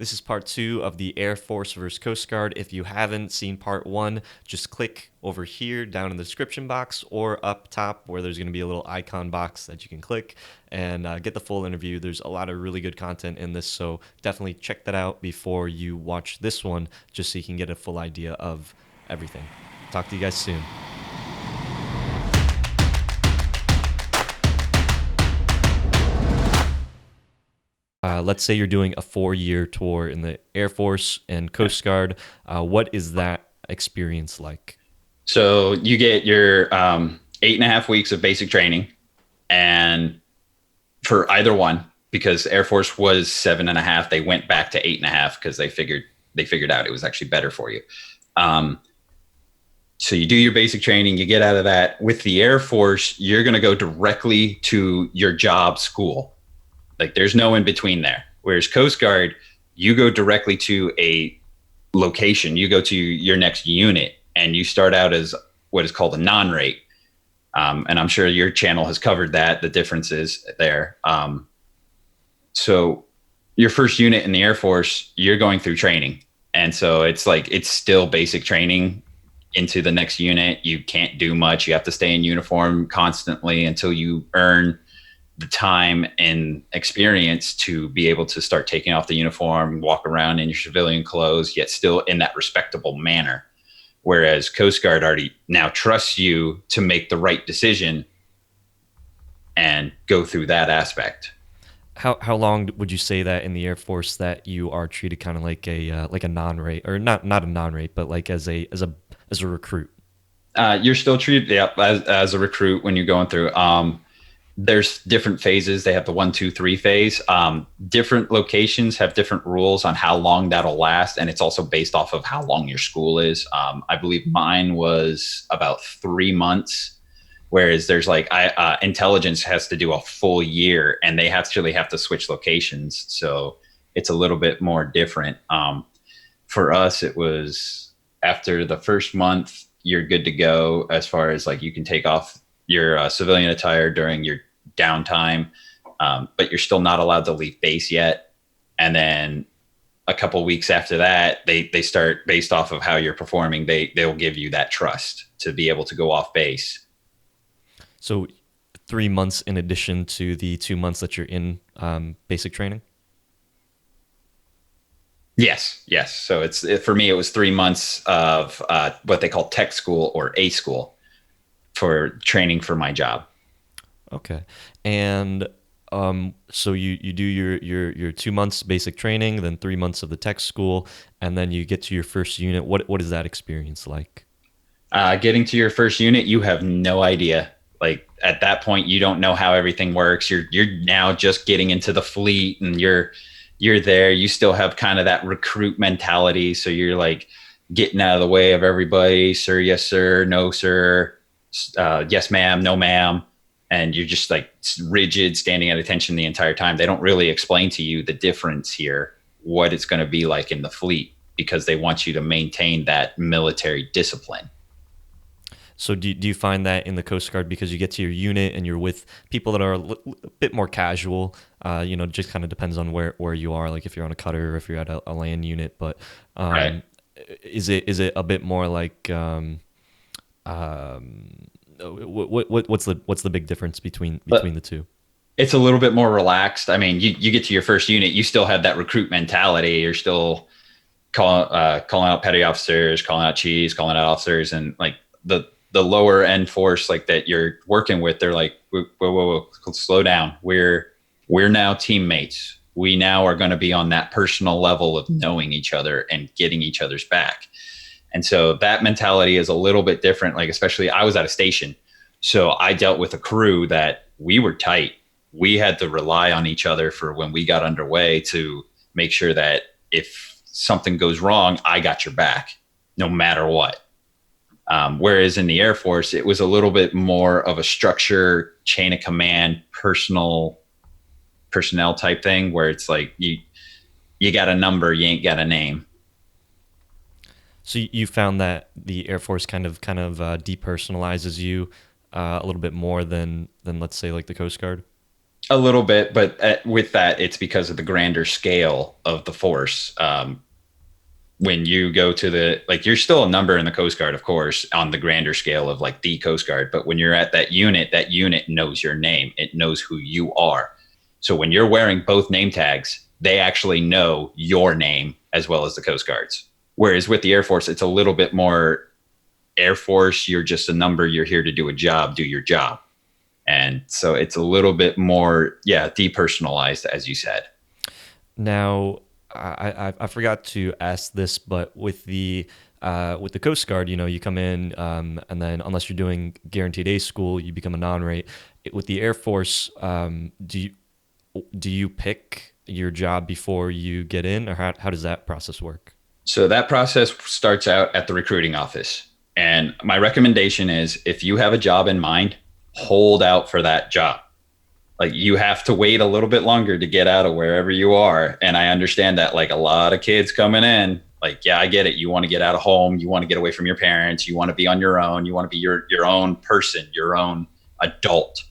This is part two of the Air Force versus Coast Guard. If you haven't seen part one, just click over here down in the description box or up top where there's going to be a little icon box that you can click and get the full interview. There's a lot of really good content in this, so definitely check that out before you watch this one just so you can get a full idea of everything. Talk to you guys soon. Let's say you're doing a 4-year tour in the Air Force and Coast Guard. What is that experience like? So you get your 8.5 weeks of basic training, and for either one, because Air Force was 7.5, they went back to 8.5 because they figured out it was actually better for you. Um, so you do your basic training, you get out of that. With the Air Force, you're going to go directly to your job school. Like there's no in between there. Whereas Coast Guard, you go directly to a location. You go to your next unit, and you start out as what is called a non-rate. And I'm sure your channel has covered that, the differences there. So your first unit in the Air Force, you're going through training. And so it's still basic training into the next unit. You can't do much. You have to stay in uniform constantly until you earn the time and experience to be able to start taking off the uniform, walk around in your civilian clothes, yet still in that respectable manner. Whereas Coast Guard already now trusts you to make the right decision and go through that aspect. How long would you say that in the Air Force that you are treated kind of like a non-rate, or not a non-rate, but like as a recruit? You're still treated, yeah, as a recruit when you're going through. There's different phases. They have the 1, 2, 3 phase. Different locations have different rules on how long that'll last, and it's also based off of how long your school is. I believe mine was about 3 months, whereas there's intelligence has to do a full year, and they actually have to switch locations, so it's a little bit more different. For us, it was after the first month, you're good to go as far as like you can take off your civilian attire during your downtime, but you're still not allowed to leave base yet. And then a couple weeks after that, they start based off of how you're performing. They'll give you that trust to be able to go off base. So 3 months in addition to the 2 months that you're in basic training. Yes, yes. So for me, it was 3 months of what they call tech school or A school for training for my job. Okay, and so you do your 2 months basic training, then 3 months of the tech school, and then you get to your first unit. What is that experience like? Getting to your first unit, you have no idea. Like at that point, you don't know how everything works. You're now just getting into the fleet, and you're there. You still have kind of that recruit mentality, so you're like getting out of the way of everybody. Sir, yes, sir. No, sir. Yes, ma'am. No, ma'am. And you're just like rigid, standing at attention the entire time. They don't really explain to you the difference here, what it's going to be like in the fleet, because they want you to maintain that military discipline. So do you find that in the Coast Guard, because you get to your unit and you're with people that are a bit more casual, just kind of depends on where you are, like if you're on a cutter or if you're at a land unit, but Right. um, is it a bit more like what's the big difference between But the two? it's a little bit more relaxed. I mean, you get to your first unit, you still have that recruit mentality. You're still calling out petty officers, calling out chiefs, calling out officers, and like the lower end force like that you're working with, they're like, whoa, whoa, whoa, slow down. We're now teammates. We now are going to be on that personal level of knowing each other and getting each other's back. And so that mentality is a little bit different. Like, especially I was at a station. So I dealt with a crew that we were tight. We had to rely on each other for when we got underway to make sure that if something goes wrong, I got your back no matter what. Whereas in the Air Force, it was a little bit more of a structure, chain of command, personnel type thing, where it's like you got a number, you ain't got a name. So you found that the Air Force kind of depersonalizes you a little bit more than let's say like the Coast Guard. A little bit, but with that, it's because of the grander scale of the force. When you go to the, like, you're still a number in the Coast Guard, of course, on the grander scale of like the Coast Guard. But when you're at that unit knows your name. It knows who you are. So when you're wearing both name tags, they actually know your name as well as the Coast Guards. Whereas with the Air Force, it's a little bit more Air Force. You're just a number. You're here to do a job, do your job. And so it's a little bit more, yeah, depersonalized, as you said. Now, I forgot to ask this, but with the Coast Guard, you know, you come in, and then unless you're doing guaranteed A school, you become a non-rate. With the Air Force, do you pick your job before you get in, or how does that process work? So that process starts out at the recruiting office. And my recommendation is if you have a job in mind, hold out for that job. Like, you have to wait a little bit longer to get out of wherever you are. And I understand that, like, a lot of kids coming in, like, yeah, I get it. You want to get out of home. You want to get away from your parents. You want to be on your own. You want to be your own person, your own adult.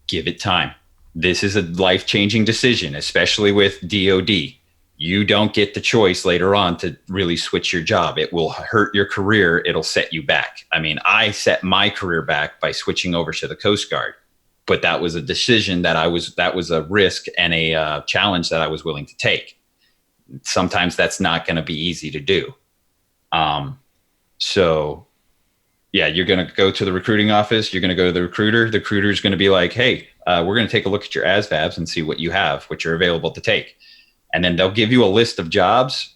Give it time. This is a life-changing decision, especially with DOD. You don't get the choice later on to really switch your job. It will hurt your career. It'll set you back. I mean, I set my career back by switching over to the Coast Guard, but that was a decision that was a risk and a challenge that I was willing to take. Sometimes that's not going to be easy to do. So yeah, you're going to go to the recruiting office. You're going to go to the recruiter. The recruiter is going to be like, hey, we're going to take a look at your ASVABs and see what you have, what you're available to take. And then they'll give you a list of jobs,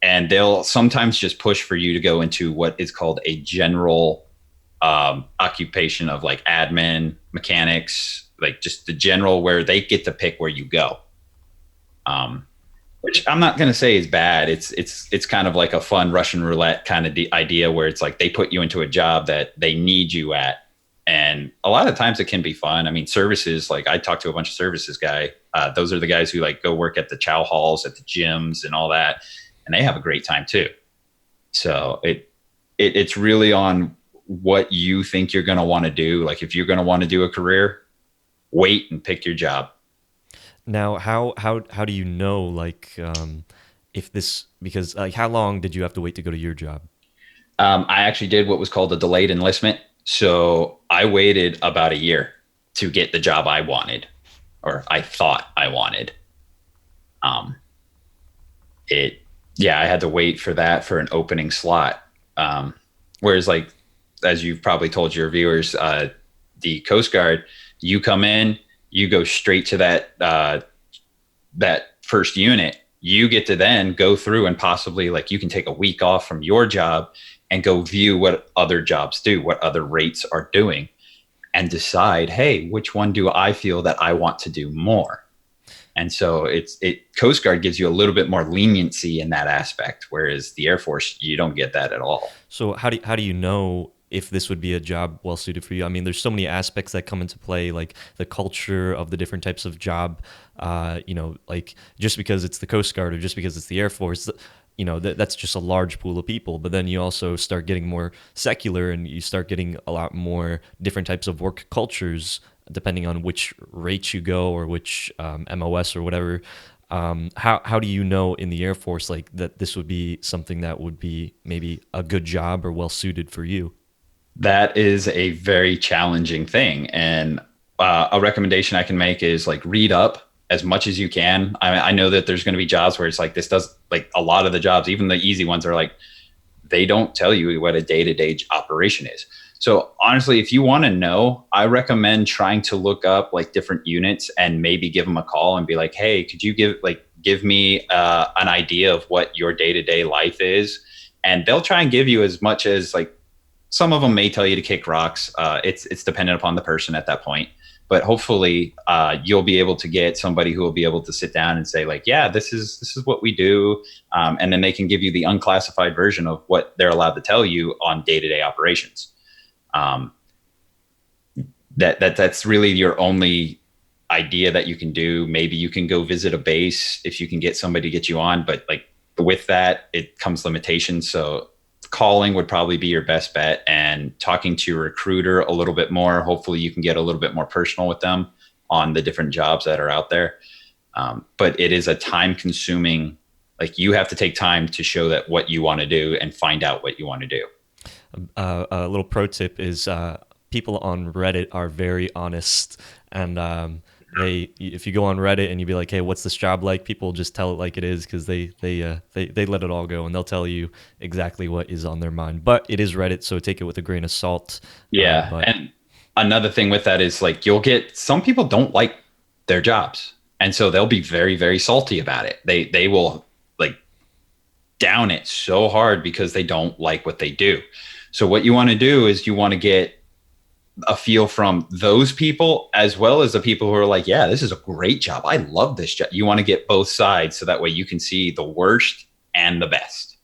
and they'll sometimes just push for you to go into what is called a general occupation of like admin, mechanics, like just the general, where they get to pick where you go. Which I'm not going to say is bad. It's kind of like a fun Russian roulette kind of idea where it's like they put you into a job that they need you at. And a lot of times it can be fun. I mean, services, like I talked to a bunch of services guy. Those are the guys who like go work at the chow halls, at the gyms and all that. And they have a great time too. So it's really on what you think you're going to want to do. Like if you're going to want to do a career, wait and pick your job. Now, how do you know, like, if this, because like how long did you have to wait to go to your job? I actually did what was called a delayed enlistment. So I waited about a year to get the job I wanted, or I thought I wanted. Um, yeah, I had to wait for that for an opening slot. Whereas, like, as you've probably told your viewers, the Coast Guard, you come in, you go straight to that first unit. You get to then go through and possibly, like, you can take a week off from your job and go view what other jobs do, what other rates are doing, and decide, hey, which one do I feel that I want to do more? And so Coast Guard gives you a little bit more leniency in that aspect, whereas the Air Force, you don't get that at all. So how do you know if this would be a job well suited for you? I mean, there's so many aspects that come into play, like the culture of the different types of job. Like just because it's the Coast Guard or just because it's the Air Force, that's just a large pool of people. But then you also start getting more secular, and you start getting a lot more different types of work cultures, depending on which rates you go or which MOS or whatever. How do you know in the Air Force, like, that this would be something that would be maybe a good job or well suited for you? That is a very challenging thing. And a recommendation I can make is, like, read up as much as you can. I know that there's going to be jobs where it's like, this does, like, a lot of the jobs, even the easy ones, are like, they don't tell you what a day-to-day operation is. So honestly, if you want to know, I recommend trying to look up like different units and maybe give them a call and be like, hey, could you give me an idea of what your day-to-day life is? And they'll try and give you as much as, like, some of them may tell you to kick rocks. It's dependent upon the person at that point. But hopefully you'll be able to get somebody who will be able to sit down and say, like, yeah, this is what we do. And then they can give you the unclassified version of what they're allowed to tell you on day-to-day operations. That's really your only idea that you can do. Maybe you can go visit a base if you can get somebody to get you on, but like with that, it comes limitations. So calling would probably be your best bet, and talking to your recruiter a little bit more. Hopefully you can get a little bit more personal with them. on the different jobs that are out there. But it is a time consuming, like you have to take time to show that what you want to do and find out what you want to do. A little pro tip is people on Reddit are very honest, and if you go on Reddit and you be like, "Hey, what's this job like?" People just tell it like it is because they let it all go, and they'll tell you exactly what is on their mind. But it is Reddit, so take it with a grain of salt. Yeah. But And another thing with that is like you'll get some people don't like their jobs. And so they'll be very, very salty about it. They will like down it so hard because they don't like what they do. So what you want to do is you want to get a feel from those people as well as the people who are like, yeah, this is a great job. I love this job. You want to get both sides so that way you can see the worst and the best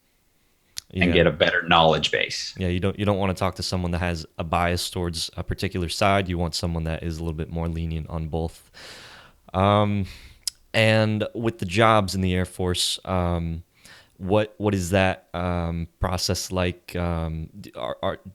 and yeah, get a better knowledge base. yeah, you don't want to talk to someone that has a bias towards a particular side. You want someone that is a little bit more lenient on both. Um, and with the jobs in the Air Force, what is that process like? Do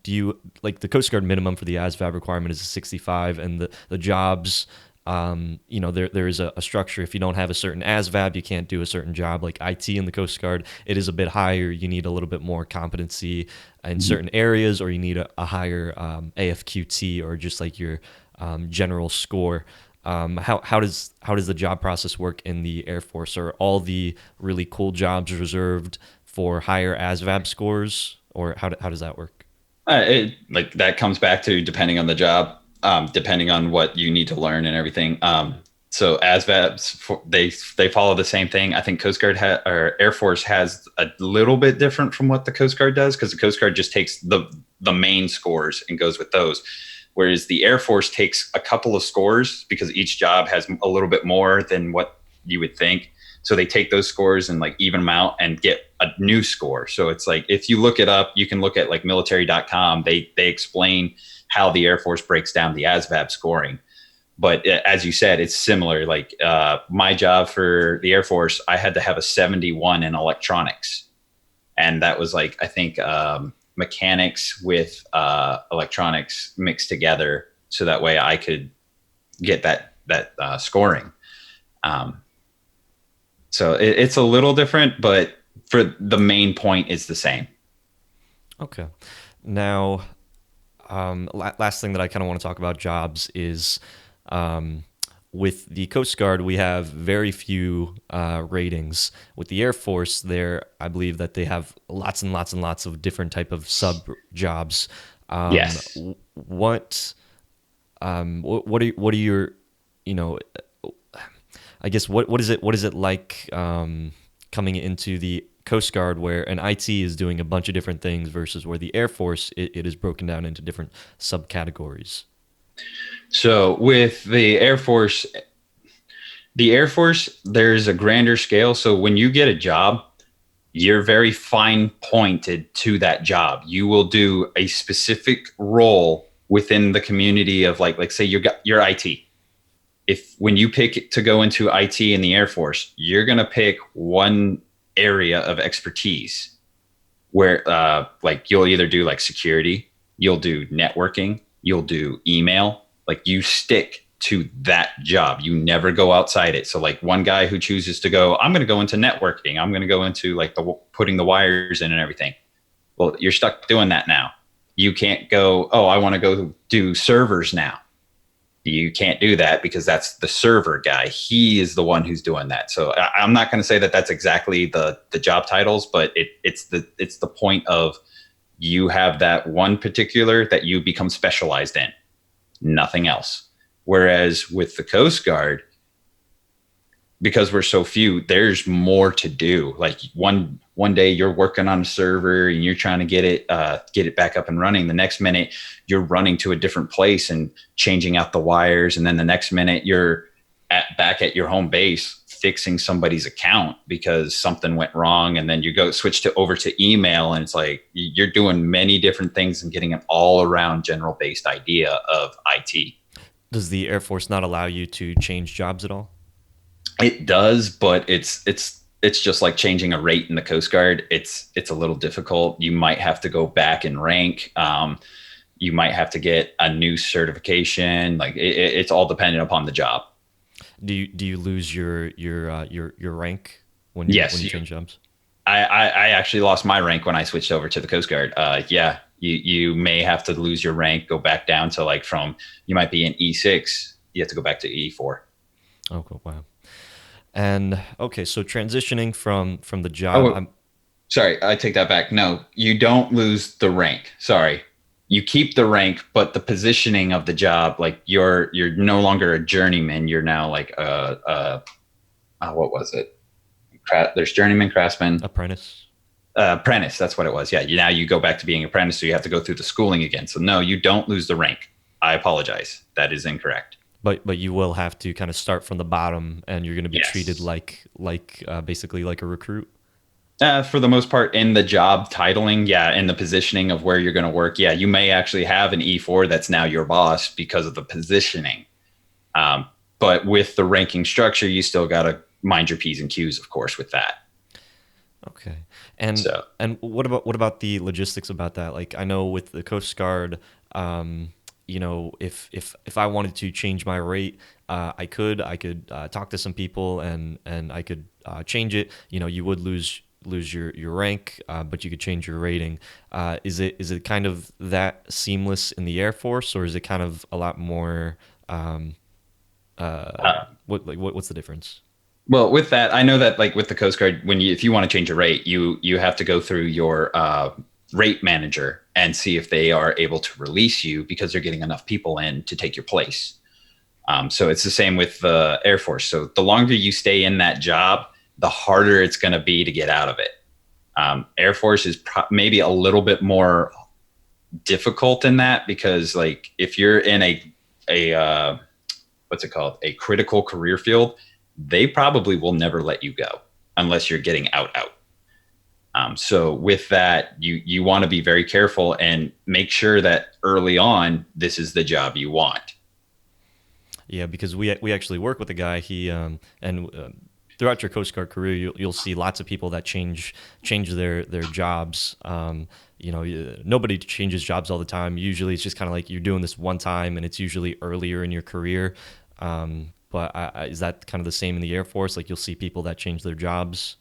you like the Coast Guard minimum for the ASVAB requirement is a 65, and the jobs, there is a structure. If you don't have a certain ASVAB, you can't do a certain job. Like IT in the Coast Guard, it is a bit higher. You need a little bit more competency in certain areas, or you need a higher AFQT, or just like your general score. How does the job process work in the Air Force? Are all the really cool jobs reserved for higher ASVAB scores, or how does that work? Like that comes back to depending on the job, depending on what you need to learn and everything. So ASVABs, they follow the same thing. I think Coast Guard or Air Force has a little bit different from what the Coast Guard does because the Coast Guard just takes the main scores and goes with those, whereas the Air Force takes a couple of scores because each job has a little bit more than what you would think. So they take those scores and like even them out and get a new score. So it's like if you look it up, you can look at like military.com. They explain how the Air Force breaks down the ASVAB scoring. But as you said, it's similar. Like my job for the Air Force, I had to have a 71 in electronics, and that was like I think mechanics with electronics mixed together, so that way I could get that scoring. Um, so it's a little different, but for the main point is the same. Okay. Now, last thing that I kind of want to talk about jobs is um, with the Coast Guard, we have very few ratings. With the Air Force, I believe that they have lots and lots and lots of different type of sub jobs. Yes. What are your, you know, I guess what is it like coming into the Coast Guard where an IT is doing a bunch of different things versus where the Air Force it is broken down into different subcategories. So with the Air Force, there's a grander scale. So when you get a job, you're very fine pointed to that job. You will do a specific role within the community of like say you got your IT. If when you pick to go into IT in the Air Force, you're going to pick one area of expertise where like you'll either do like security, you'll do networking, you'll do email, like you stick to that job. You never go outside it. So like one guy who chooses to go, I'm going to go into networking, I'm going to go into like the putting the wires in and everything. Well, you're stuck doing that now. You can't go, oh, I want to go do servers now. You can't do that because that's the server guy. He is the one who's doing that. So I'm not going to say that that's exactly the job titles, but it's the point of you have that one particular that you become specialized in, nothing else. Whereas with the Coast Guard, because we're so few, there's more to do. Like one day you're working on a server and you're trying to get it back up and running. The next minute you're running to a different place and changing out the wires, and then the next minute you're back at your home base fixing somebody's account because something went wrong, and then you go switch to over to email, and it's like you're doing many different things and getting an all around general based idea of IT. Does the Air Force not allow you to change jobs at all? It does, but it's just like changing a rate in the Coast Guard. It's a little difficult. You might have to go back and rank. You might have to get a new certification. Like it's all dependent upon the job. Do you lose your rank when Yes, you change jobs? I actually lost my rank when I switched over to the Coast Guard. Yeah, you may have to lose your rank, go back down to like from you might be in E6, you have to go back to E4. Oh, cool. Wow. And okay, so transitioning from the job, Oh, I'm sorry, I take that back. No, you don't lose the rank. Sorry, you keep the rank, but the positioning of the job, like you're no longer a journeyman. You're now like what was it? There's journeyman, craftsman, apprentice. apprentice. That's what it was. Yeah. Now you go back to being apprentice, so you have to go through the schooling again. So no, you don't lose the rank. I apologize. That is incorrect. But you will have to kind of start from the bottom, and you're going to be treated Yes. like basically like a recruit. For the most part, in the job titling, yeah, in the positioning of where you're going to work, yeah, you may actually have an E4 that's now your boss because of the positioning. Um, but with the ranking structure, you still got to mind your P's and Q's, of course, with that. Okay. And So and what about the logistics about that? Like I know with the Coast Guard, if I wanted to change my rate, I could talk to some people and I could change it. You would lose your rank, but you could change your rating. Is it kind of that seamless in the Air Force, or is it kind of a lot more? Um, uh, what's the difference? Well, with that, I know that like with the Coast Guard, when you if you want to change a rate, you have to go through your rate manager and see if they are able to release you because they're getting enough people in to take your place. So it's the same with the Air Force. So the longer you stay in that job, the harder it's going to be to get out of it. Air Force is maybe a little bit more difficult in that because like if you're in a what's it called, a critical career field, they probably will never let you go unless you're getting out. So with that, you want to be very careful and make sure that early on this is the job you want. Yeah, because we actually work with a guy. And throughout your Coast Guard career, you'll see lots of people that change their jobs. Nobody changes jobs all the time. Usually, it's just kind of like you're doing this one time, and it's usually earlier in your career. But is that kind of the same in the Air Force? Like you'll see people that change their jobs.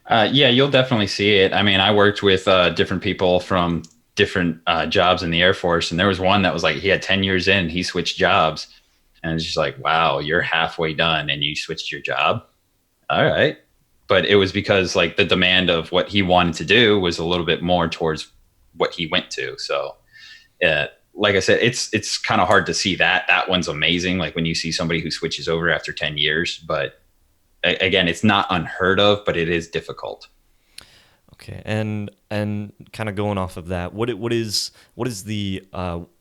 Yeah, you'll definitely see it. I mean, I worked with different people from different jobs in the Air Force, and there was one that was like he had 10 years in, he switched jobs, and it's just like, wow, you're halfway done and you switched your job. All right. But it was because like the demand of what he wanted to do was a little bit more towards what he went to. So, like I said, it's kind of hard to see that. That one's amazing. Like when you see somebody who switches over after 10 years, but again, it's not unheard of, but it is difficult. Okay, and kind of going off of that, what is the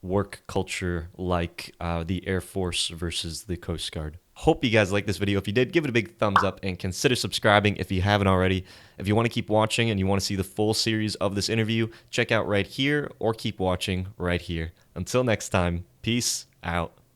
work culture like, the Air Force versus the Coast Guard? Hope you guys like this video. If you did, give it a big thumbs up and consider subscribing if you haven't already. If you want to keep watching and you want to see the full series of this interview, check out right here or keep watching right here. Until next time, peace out.